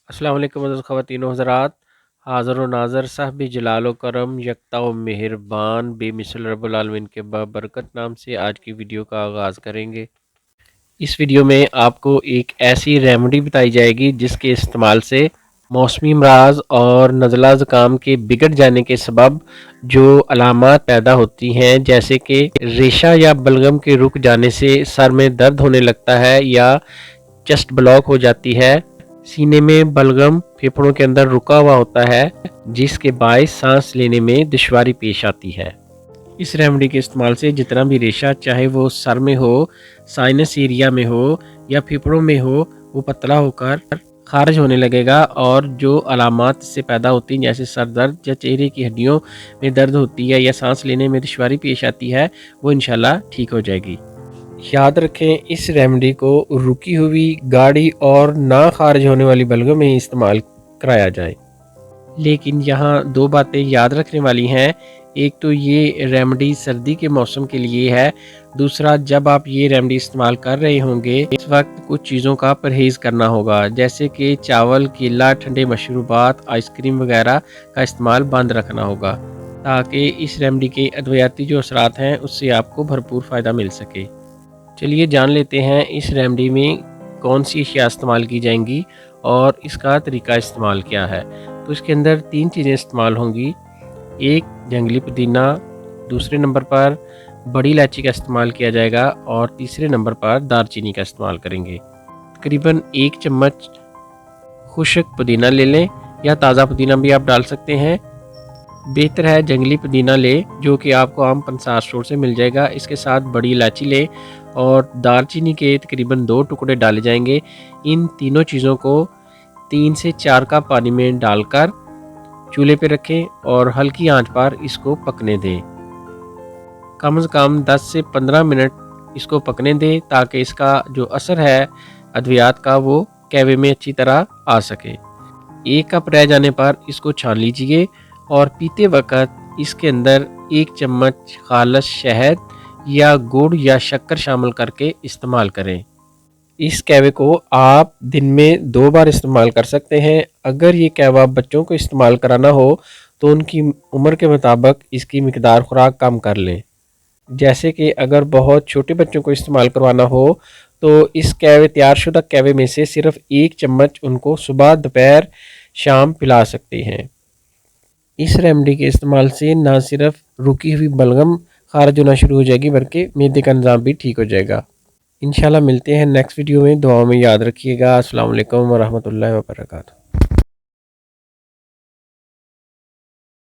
अस्सलाम वालेकुम ख़वातीन व हज़रात। हाज़िर व नाज़र साहब जलाल व करम यकता व मेहरबान बेमिसल रब्बुल आलमीन के बरकत नाम से आज की वीडियो का आगाज़ करेंगे। इस वीडियो में आपको एक ऐसी रेमेडी बताई जाएगी जिसके इस्तेमाल से मौसमी अमराज और नज़ला ज़ुकाम के बिगड़ जाने के सबब जो अलामात पैदा होती हैं, जैसे कि रेशा या बलगम के रुक जाने से सर में दर्द होने लगता है या चेस्ट ब्लॉक हो जाती है, सीने में बलगम फेफड़ों के अंदर रुका हुआ होता है जिसके बायस सांस लेने में दुश्वारी पेश आती है। इस रेमेडी के इस्तेमाल से जितना भी रेशा, चाहे वो सर में हो, साइनस एरिया में हो या फेफड़ों में हो, वो पतला होकर खारिज होने लगेगा और जो अलामात इससे पैदा होती हैं, जैसे सर दर्द या चेहरे की हड्डियों में दर्द होती है या सांस लेने में दुश्वारी पेश आती है, वो इंशाल्लाह ठीक हो जाएगी। याद रखें, इस रेमेडी को रुकी हुई, गाढ़ी और ना खारिज होने वाली बलगम में ही इस्तेमाल कराया जाए। लेकिन यहाँ दो बातें याद रखने वाली हैं। एक तो ये रेमेडी सर्दी के मौसम के लिए है, दूसरा जब आप ये रेमेडी इस्तेमाल कर रहे होंगे इस वक्त कुछ चीज़ों का परहेज़ करना होगा, जैसे कि चावल, केला, ठंडे मशरूबात, आइसक्रीम वगैरह का इस्तेमाल बंद रखना होगा, ताकि इस रेमेडी के अद्वियाती जो असरात हैं उससे आपको भरपूर फ़ायदा मिल सके। चलिए जान लेते हैं इस रेमेडी में कौन सी अशिया इस्तेमाल की जाएंगी और इसका तरीका इस्तेमाल क्या है। तो इसके अंदर 3 चीज़ें इस्तेमाल होंगी। एक जंगली पुदीना, दूसरे नंबर पर बड़ी इलायची का इस्तेमाल किया जाएगा और तीसरे नंबर पर दालचीनी का इस्तेमाल करेंगे। तकरीबन 1 चम्मच खुश्क पुदीना ले लें या ताज़ा पुदीना भी आप डाल सकते हैं। बेहतर है जंगली पुदीना ले, जो कि आपको आम पंसार स्टोर से मिल जाएगा। इसके साथ बड़ी इलायची ले और दालचीनी के तकरीबन 2 टुकड़े डाले जाएंगे। इन तीनों चीज़ों को 3 से 4 कप पानी में डालकर चूल्हे पे रखें और हल्की आंच पर इसको पकने दें। कम से कम 10 से 15 मिनट इसको पकने दें ताकि इसका जो असर है अद्वियात का वो कैवे में अच्छी तरह आ सके। 1 कप रह जाने पर इसको छान लीजिए और पीते वक्त इसके अंदर 1 चम्मच खालस शहद या गुड़ या शक्कर शामिल करके इस्तेमाल करें। इस कहवे को आप दिन में 2 बार इस्तेमाल कर सकते हैं। अगर ये कहवा बच्चों को इस्तेमाल कराना हो तो उनकी उम्र के मुताबिक इसकी मिकदार खुराक कम कर लें। जैसे कि अगर बहुत छोटे बच्चों को इस्तेमाल करवाना हो तो इस कहवे तैयारशुदा कहवे में से सिर्फ 1 चम्मच उनको सुबह, दोपहर, शाम पिला सकते हैं। इस रेमेडी के इस्तेमाल से ना सिर्फ रुकी हुई बलगम खारिज होना शुरू हो जाएगी बल्कि मैदे का निज़ाम भी ठीक हो जाएगा। इंशाल्लाह मिलते हैं नेक्स्ट वीडियो में। दुआओं में याद रखिएगा। अस्सलाम वालेकुम व रहमतुल्लाहि व बरकातुहू।